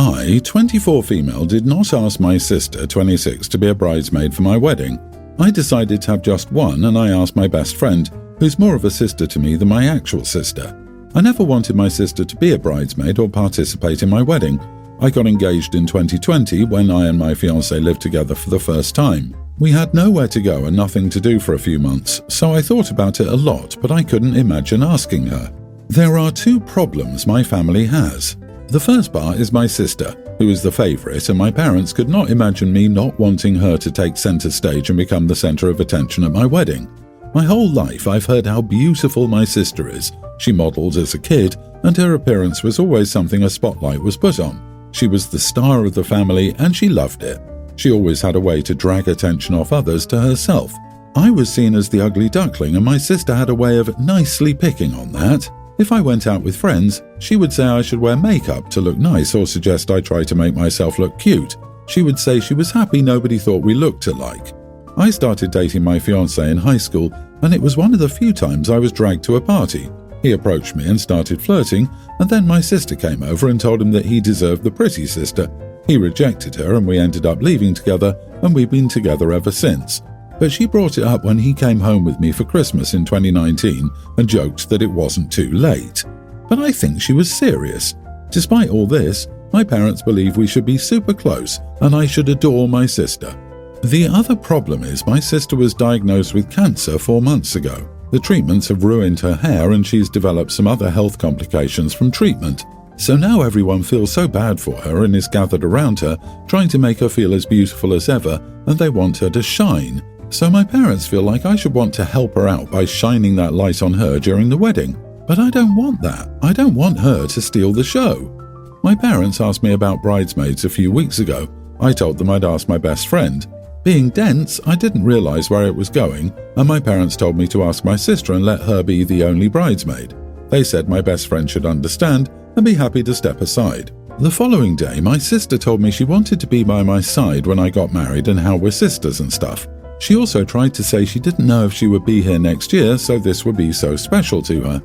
I, 24 female, did not ask my sister, 26, to be a bridesmaid for my wedding. I decided to have just one, and I asked my best friend, who's more of a sister to me than my actual sister. I never wanted my sister to be a bridesmaid or participate in my wedding. I got engaged in 2020 when I and my fiancé lived together for the first time. We had nowhere to go and nothing to do for a few months, so I thought about it a lot, but I couldn't imagine asking her. There are two problems my family has. The first part is my sister, who is the favourite, and my parents could not imagine me not wanting her to take centre stage and become the centre of attention at my wedding. My whole life I've heard how beautiful my sister is. She modelled as a kid, and her appearance was always something a spotlight was put on. She was the star of the family, and she loved it. She always had a way to drag attention off others to herself. I was seen as the ugly duckling, and my sister had a way of nicely picking on that. If I went out with friends, she would say I should wear makeup to look nice or suggest I try to make myself look cute. She would say she was happy nobody thought we looked alike. I started dating my fiancé in high school, and it was one of the few times I was dragged to a party. He approached me and started flirting, and then my sister came over and told him that he deserved the pretty sister. He rejected her, and we ended up leaving together, and we've been together ever since. But she brought it up when he came home with me for Christmas in 2019 and joked that it wasn't too late. But I think she was serious. Despite all this, my parents believe we should be super close and I should adore my sister. The other problem is my sister was diagnosed with cancer 4 months ago. The treatments have ruined her hair and she's developed some other health complications from treatment. So now everyone feels so bad for her and is gathered around her, trying to make her feel as beautiful as ever, and they want her to shine. So my parents feel like I should want to help her out by shining that light on her during the wedding. But I don't want that. I don't want her to steal the show. My parents asked me about bridesmaids a few weeks ago. I told them I'd asked my best friend. Being dense, I didn't realise where it was going, and my parents told me to ask my sister and let her be the only bridesmaid. They said my best friend should understand and be happy to step aside. The following day, my sister told me she wanted to be by my side when I got married and how we're sisters and stuff. She also tried to say she didn't know if she would be here next year, so this would be so special to her.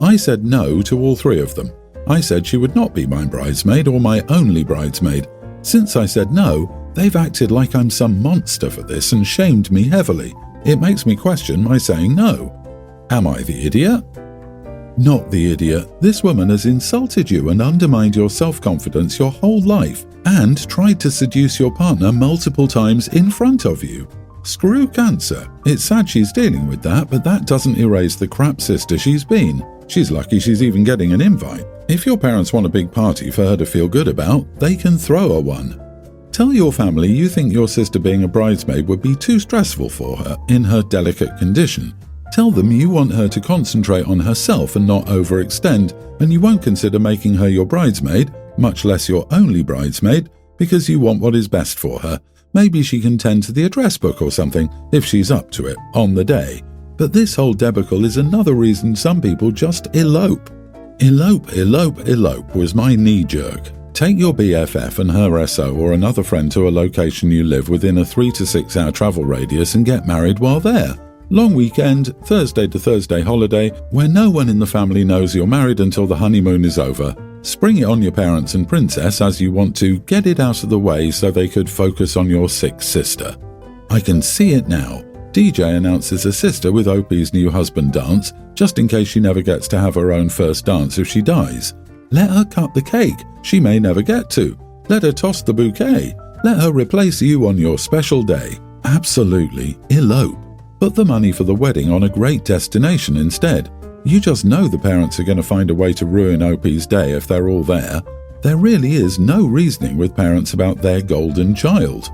I said no to all three of them. I said she would not be my bridesmaid or my only bridesmaid. Since I said no, they've acted like I'm some monster for this and shamed me heavily. It makes me question my saying no. Am I the idiot? Not the idiot. This woman has insulted you and undermined your self-confidence your whole life and tried to seduce your partner multiple times in front of you. Screw cancer. It's sad she's dealing with that, but that doesn't erase the crap sister she's been. She's lucky she's even getting an invite. If your parents want a big party for her to feel good about, they can throw her one. Tell your family you think your sister being a bridesmaid would be too stressful for her in her delicate condition. Tell them you want her to concentrate on herself and not overextend, and you won't consider making her your bridesmaid, much less your only bridesmaid, because you want what is best for her. Maybe she can tend to the address book or something, if she's up to it, on the day. But this whole debacle is another reason some people just elope. Elope was my knee-jerk. Take your BFF and her SO or another friend to a location you live within a 3 to 6 hour travel radius and get married while there. Long weekend, Thursday to Thursday holiday, where no one in the family knows you're married until the honeymoon is over. Spring it on your parents and princess as you want to, get it out of the way so they could focus on your sick sister. I can see it now. DJ announces a sister with OP's new husband dance, just in case she never gets to have her own first dance if she dies. Let her cut the cake she may never get to. Let her toss the bouquet. Let her replace you on your special day. Absolutely elope. Put the money for the wedding on a great destination instead. You just know the parents are going to find a way to ruin OP's day if they're all there. There really is no reasoning with parents about their golden child.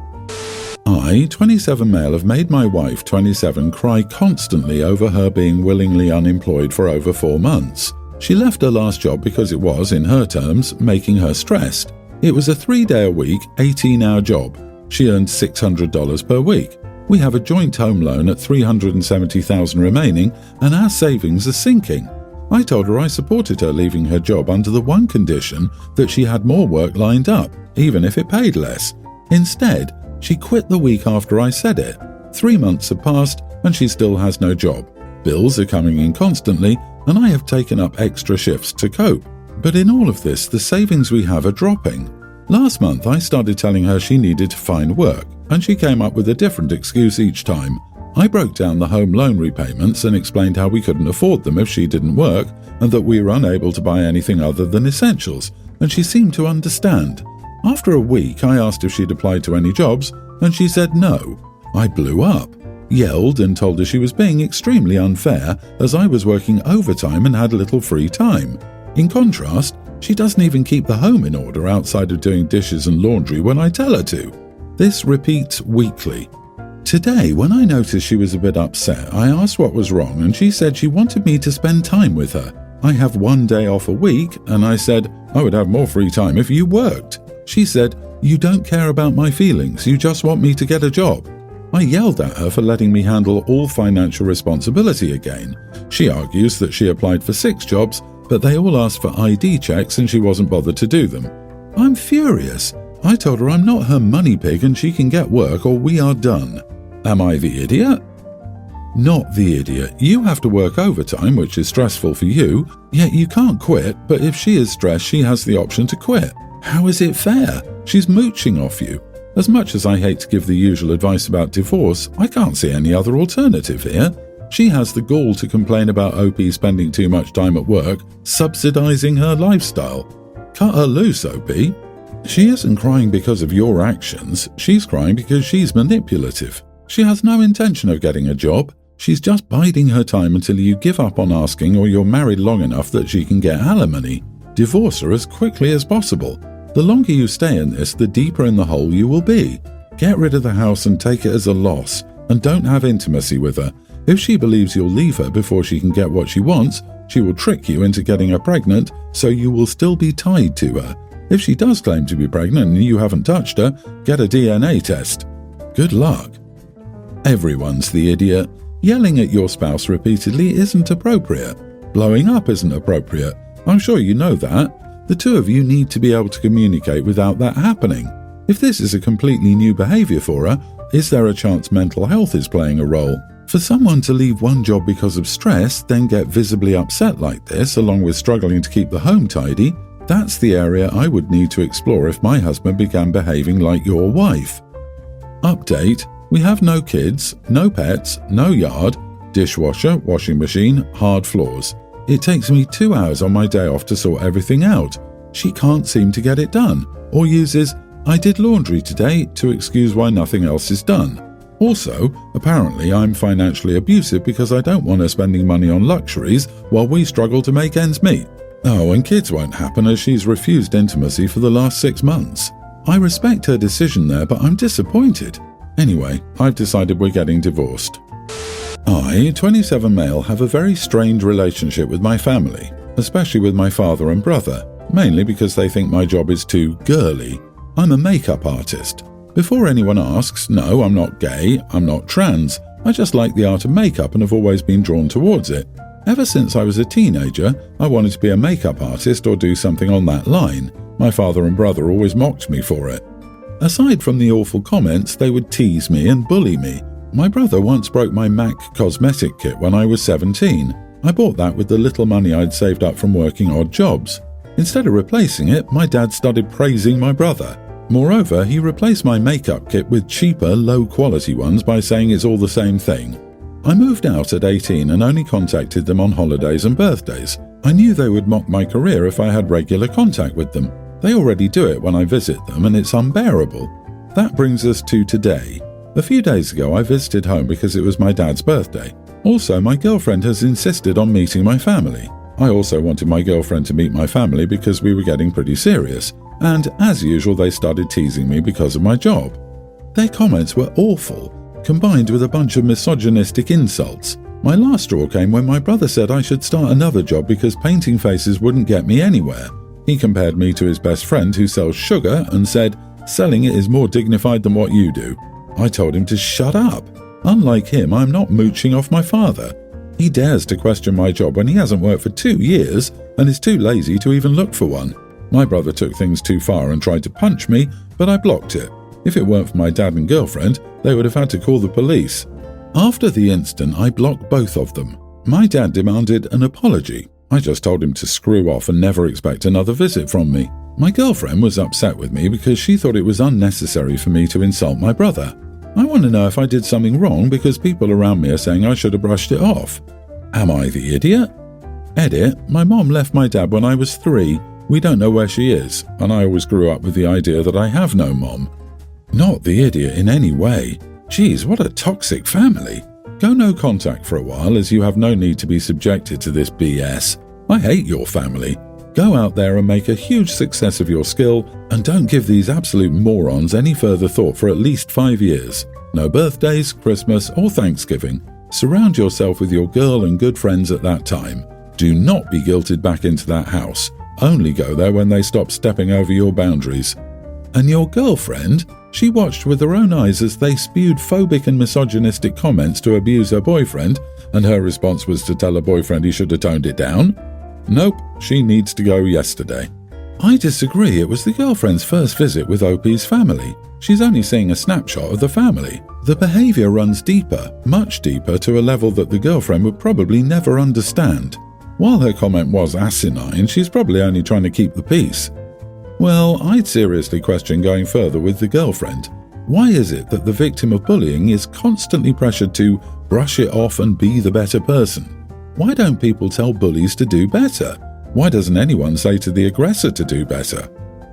I, 27 male, have made my wife, 27, cry constantly over her being willingly unemployed for over 4 months. She left her last job because it was, in her terms, making her stressed. It was a 3-day-a-week, 18-hour job. She earned $600 per week. We have a joint home loan at $370,000 remaining, and our savings are sinking. I told her I supported her leaving her job under the one condition that she had more work lined up, even if it paid less. Instead, she quit the week after I said it. 3 months have passed, and she still has no job. Bills are coming in constantly, and I have taken up extra shifts to cope. But in all of this, the savings we have are dropping. Last month, I started telling her she needed to find work, and she came up with a different excuse each time. I broke down the home loan repayments and explained how we couldn't afford them if she didn't work, and that we were unable to buy anything other than essentials, and she seemed to understand. After a week, I asked if she'd applied to any jobs, and she said no. I blew up, yelled and told her she was being extremely unfair as I was working overtime and had little free time. In contrast, she doesn't even keep the home in order outside of doing dishes and laundry when I tell her to. This repeats weekly. Today, when I noticed she was a bit upset, I asked what was wrong and she said she wanted me to spend time with her. I have 1 day off a week and I said I would have more free time if you worked. She said, "You don't care about my feelings, you just want me to get a job." I yelled at her for letting me handle all financial responsibility again. She argues that she applied for 6 jobs, but they all asked for ID checks and she wasn't bothered to do them. I'm furious. I told her I'm not her money pig and she can get work or we are done. Am I the idiot? Not the idiot. You have to work overtime, which is stressful for you, yet you can't quit, but if she is stressed, she has the option to quit. How is it fair? She's mooching off you. As much as I hate to give the usual advice about divorce, I can't see any other alternative here. She has the gall to complain about OP spending too much time at work, subsidizing her lifestyle. Cut her loose, OP. She isn't crying because of your actions, she's crying because she's manipulative. She has no intention of getting a job. She's just biding her time until you give up on asking or you're married long enough that she can get alimony. Divorce her as quickly as possible. The longer you stay in this, the deeper in the hole you will be. Get rid of the house and take it as a loss, and don't have intimacy with her. If she believes you'll leave her before she can get what she wants, she will trick you into getting her pregnant, so you will still be tied to her. If she does claim to be pregnant and you haven't touched her, get a DNA test. Good luck. Everyone's the idiot. Yelling at your spouse repeatedly isn't appropriate. Blowing up isn't appropriate. I'm sure you know that. The two of you need to be able to communicate without that happening. If this is a completely new behavior for her, is there a chance mental health is playing a role? For someone to leave one job because of stress, then get visibly upset like this, along with struggling to keep the home tidy, that's the area I would need to explore if my husband began behaving like your wife. Update: we have no kids, no pets, no yard, dishwasher, washing machine, hard floors. It takes me 2 hours on my day off to sort everything out. She can't seem to get it done, or uses "I did laundry today" to excuse why nothing else is done. Also, apparently I'm financially abusive because I don't want her spending money on luxuries while we struggle to make ends meet. Oh, and kids won't happen as she's refused intimacy for the last 6 months. I respect her decision there, but I'm disappointed. Anyway, I've decided we're getting divorced. I, 27 male, have a very strained relationship with my family, especially with my father and brother, mainly because they think my job is too girly. I'm a makeup artist. Before anyone asks, no, I'm not gay, I'm not trans. I just like the art of makeup and have always been drawn towards it. Ever since I was a teenager, I wanted to be a makeup artist or do something on that line. My father and brother always mocked me for it. Aside from the awful comments, they would tease me and bully me. My brother once broke my MAC cosmetic kit when I was 17. I bought that with the little money I'd saved up from working odd jobs. Instead of replacing it, my dad started praising my brother. Moreover, he replaced my makeup kit with cheaper, low-quality ones by saying it's all the same thing. I moved out at 18 and only contacted them on holidays and birthdays. I knew they would mock my career if I had regular contact with them. They already do it when I visit them, and it's unbearable. That brings us to today. A few days ago, I visited home because it was my dad's birthday. Also, my girlfriend has insisted on meeting my family. I also wanted my girlfriend to meet my family because we were getting pretty serious. And, as usual, they started teasing me because of my job. Their comments were awful, combined with a bunch of misogynistic insults. My last straw came when my brother said I should start another job because painting faces wouldn't get me anywhere. He compared me to his best friend who sells sugar and said, "Selling it is more dignified than what you do." I told him to shut up. Unlike him, I'm not mooching off my father. He dares to question my job when he hasn't worked for 2 years and is too lazy to even look for one. My brother took things too far and tried to punch me, but I blocked it. If it weren't for my dad and girlfriend, they would have had to call the police. After the incident, I blocked both of them. My dad demanded an apology. I just told him to screw off and never expect another visit from me. My girlfriend was upset with me because she thought it was unnecessary for me to insult my brother. I want to know if I did something wrong because people around me are saying I should have brushed it off. Am I the idiot? Edit, my mom left my dad when I was 3. We don't know where she is, and I always grew up with the idea that I have no mom. Not the idiot in any way. Geez, what a toxic family. Go no contact for a while as you have no need to be subjected to this BS. I hate your family. Go out there and make a huge success of your skill, and don't give these absolute morons any further thought for at least 5 years. No birthdays, Christmas, or Thanksgiving. Surround yourself with your girl and good friends at that time. Do not be guilted back into that house. Only go there when they stop stepping over your boundaries. And your girlfriend? She watched with her own eyes as they spewed phobic and misogynistic comments to abuse her boyfriend, and her response was to tell her boyfriend he should have toned it down? Nope, she needs to go yesterday. I disagree. It was the girlfriend's first visit with OP's family. She's only seeing a snapshot of the family. The behaviour runs deeper, much deeper, to a level that the girlfriend would probably never understand. While her comment was asinine, she's probably only trying to keep the peace. Well, I'd seriously question going further with the girlfriend. Why is it that the victim of bullying is constantly pressured to brush it off and be the better person? Why don't people tell bullies to do better? Why doesn't anyone say to the aggressor to do better?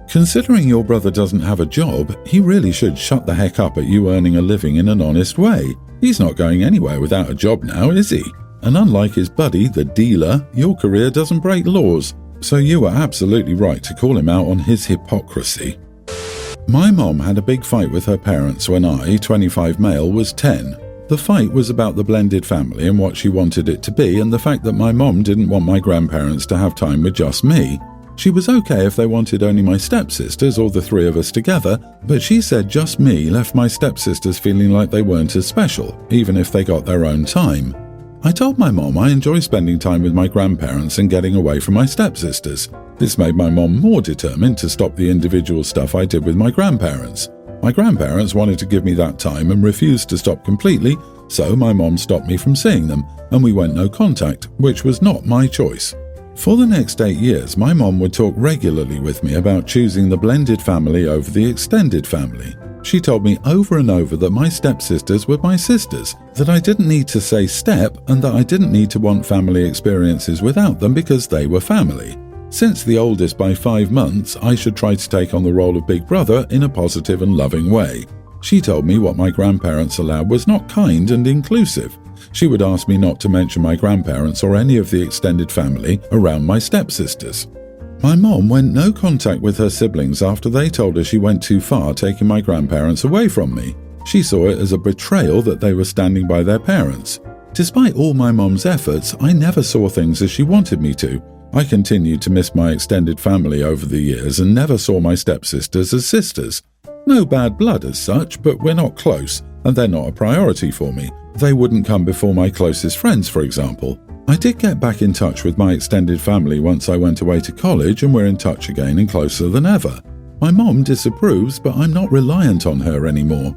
Considering your brother doesn't have a job, he really should shut the heck up at you earning a living in an honest way. He's not going anywhere without a job now, is he? And unlike his buddy, the dealer, your career doesn't break laws. So you were absolutely right to call him out on his hypocrisy. My mom had a big fight with her parents when I, 25 male, was 10. The fight was about the blended family and what she wanted it to be, and the fact that my mom didn't want my grandparents to have time with just me. She was okay if they wanted only my stepsisters or the 3 of us together, but she said just me left my stepsisters feeling like they weren't as special, even if they got their own time. I told my mom I enjoy spending time with my grandparents and getting away from my stepsisters. This made my mom more determined to stop the individual stuff I did with my grandparents. My grandparents wanted to give me that time and refused to stop completely, so my mom stopped me from seeing them, and we went no contact, which was not my choice. For the next 8 years, my mom would talk regularly with me about choosing the blended family over the extended family. She told me over and over that my stepsisters were my sisters, that I didn't need to say step, and that I didn't need to want family experiences without them because they were family. Since the oldest by 5 months, I should try to take on the role of big brother in a positive and loving way. She told me what my grandparents allowed was not kind and inclusive. She would ask me not to mention my grandparents or any of the extended family around my stepsisters. My mom went no contact with her siblings after they told her she went too far taking my grandparents away from me. She saw it as a betrayal that they were standing by their parents. Despite all my mom's efforts, I never saw things as she wanted me to. I continued to miss my extended family over the years and never saw my stepsisters as sisters. No bad blood as such, but we're not close, and they're not a priority for me. They wouldn't come before my closest friends, for example. I did get back in touch with my extended family once I went away to college, and we're in touch again and closer than ever. My mom disapproves, but I'm not reliant on her anymore.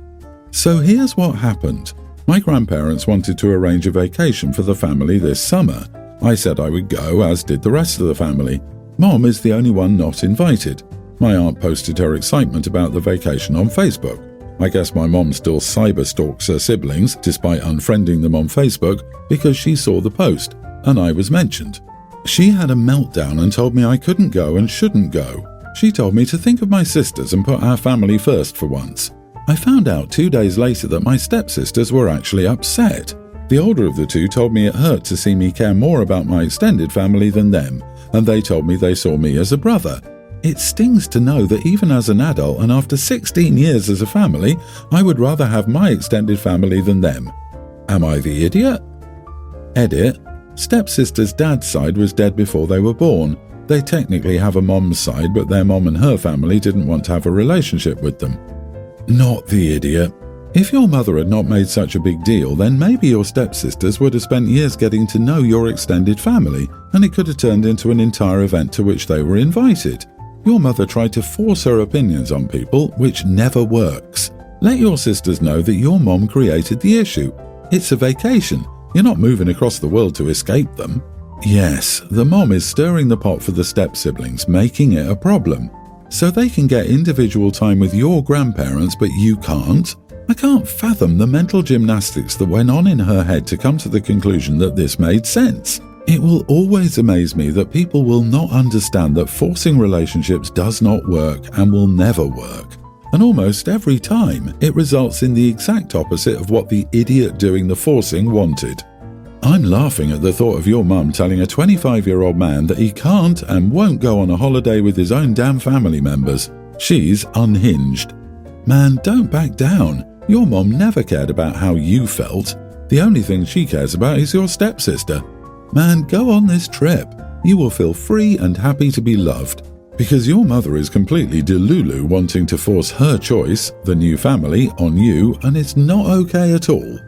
So here's what happened. My grandparents wanted to arrange a vacation for the family this summer. I said I would go, as did the rest of the family. Mom is the only one not invited. My aunt posted her excitement about the vacation on Facebook. I guess my mom still cyber-stalks her siblings, despite unfriending them on Facebook, because she saw the post, and I was mentioned. She had a meltdown and told me I couldn't go and shouldn't go. She told me to think of my sisters and put our family first for once. I found out 2 days later that my stepsisters were actually upset. The older of the two told me it hurt to see me care more about my extended family than them, and they told me they saw me as a brother. It stings to know that even as an adult and after 16 years as a family, I would rather have my extended family than them. Am I the idiot? Edit. Stepsister's dad's side was dead before they were born. They technically have a mom's side, but their mom and her family didn't want to have a relationship with them. Not the idiot. If your mother had not made such a big deal, then maybe your stepsisters would have spent years getting to know your extended family, and it could have turned into an entire event to which they were invited. Your mother tried to force her opinions on people, which never works. Let your sisters know that your mom created the issue. It's a vacation. You're not moving across the world to escape them. Yes, the mom is stirring the pot for the step-siblings, making it a problem. so they can get individual time with your grandparents but you can't? I can't fathom the mental gymnastics that went on in her head to come to the conclusion that this made sense. It will always amaze me that people will not understand that forcing relationships does not work and will never work. And almost every time, it results in the exact opposite of what the idiot doing the forcing wanted. I'm laughing at the thought of your mum telling a 25-year-old man that he can't and won't go on a holiday with his own damn family members. She's unhinged. Man, don't back down. Your mum never cared about how you felt. The only thing she cares about is your stepsister. Man, go on this trip. You will feel free and happy to be loved. Because your mother is completely delulu wanting to force her choice, the new family, on you, and it's not okay at all.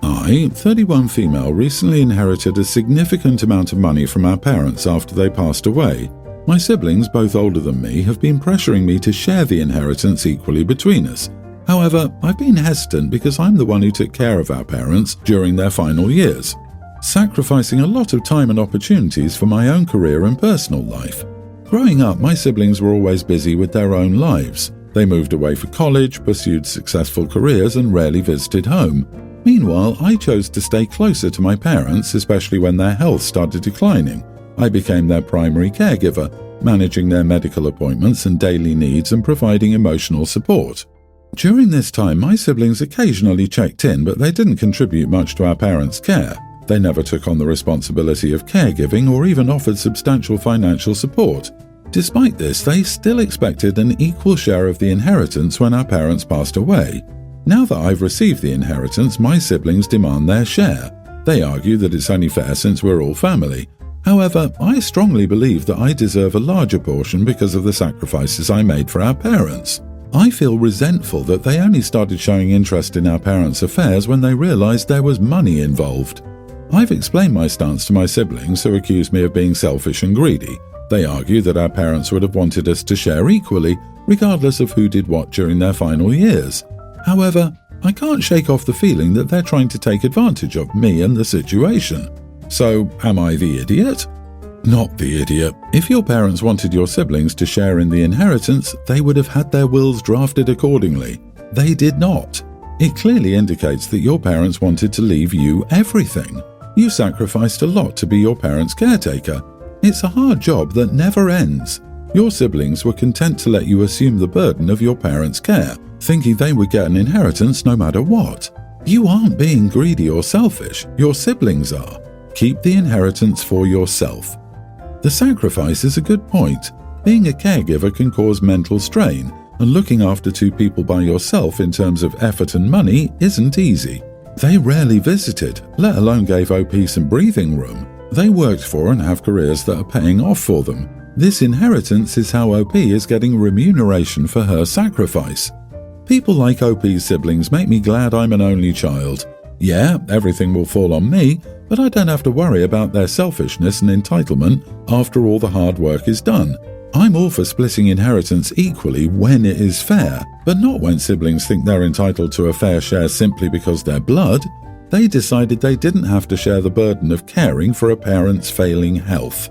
I, 31 female, recently inherited a significant amount of money from our parents after they passed away. My siblings, both older than me, have been pressuring me to share the inheritance equally between us. However, I've been hesitant because I'm the one who took care of our parents during their final years, sacrificing a lot of time and opportunities for my own career and personal life. Growing up, my siblings were always busy with their own lives. They moved away for college, pursued successful careers, and rarely visited home. Meanwhile, I chose to stay closer to my parents, especially when their health started declining. I became their primary caregiver, managing their medical appointments and daily needs and providing emotional support. During this time, my siblings occasionally checked in, but they didn't contribute much to our parents' care. They never took on the responsibility of caregiving or even offered substantial financial support. Despite this, they still expected an equal share of the inheritance when our parents passed away. Now that I've received the inheritance, my siblings demand their share. They argue that it's only fair since we're all family. However, I strongly believe that I deserve a larger portion because of the sacrifices I made for our parents. I feel resentful that they only started showing interest in our parents' affairs when they realized there was money involved. I've explained my stance to my siblings, who accuse me of being selfish and greedy. They argue that our parents would have wanted us to share equally, regardless of who did what during their final years. However, I can't shake off the feeling that they're trying to take advantage of me and the situation. So, am I the idiot? Not the idiot. If your parents wanted your siblings to share in the inheritance, they would have had their wills drafted accordingly. They did not. It clearly indicates that your parents wanted to leave you everything. You sacrificed a lot to be your parents' caretaker. It's a hard job that never ends. Your siblings were content to let you assume the burden of your parents' care, thinking they would get an inheritance no matter what. You aren't being greedy or selfish, your siblings are. Keep the inheritance for yourself. The sacrifice is a good point. Being a caregiver can cause mental strain, and looking after two people by yourself in terms of effort and money isn't easy. They rarely visited, let alone gave OP some breathing room. They worked for and have careers that are paying off for them. This inheritance is how OP is getting remuneration for her sacrifice. People like OP's siblings make me glad I'm an only child. Yeah, everything will fall on me, but I don't have to worry about their selfishness and entitlement after all the hard work is done. I'm all for splitting inheritance equally when it is fair, but not when siblings think they're entitled to a fair share simply because they're blood. They decided they didn't have to share the burden of caring for a parent's failing health.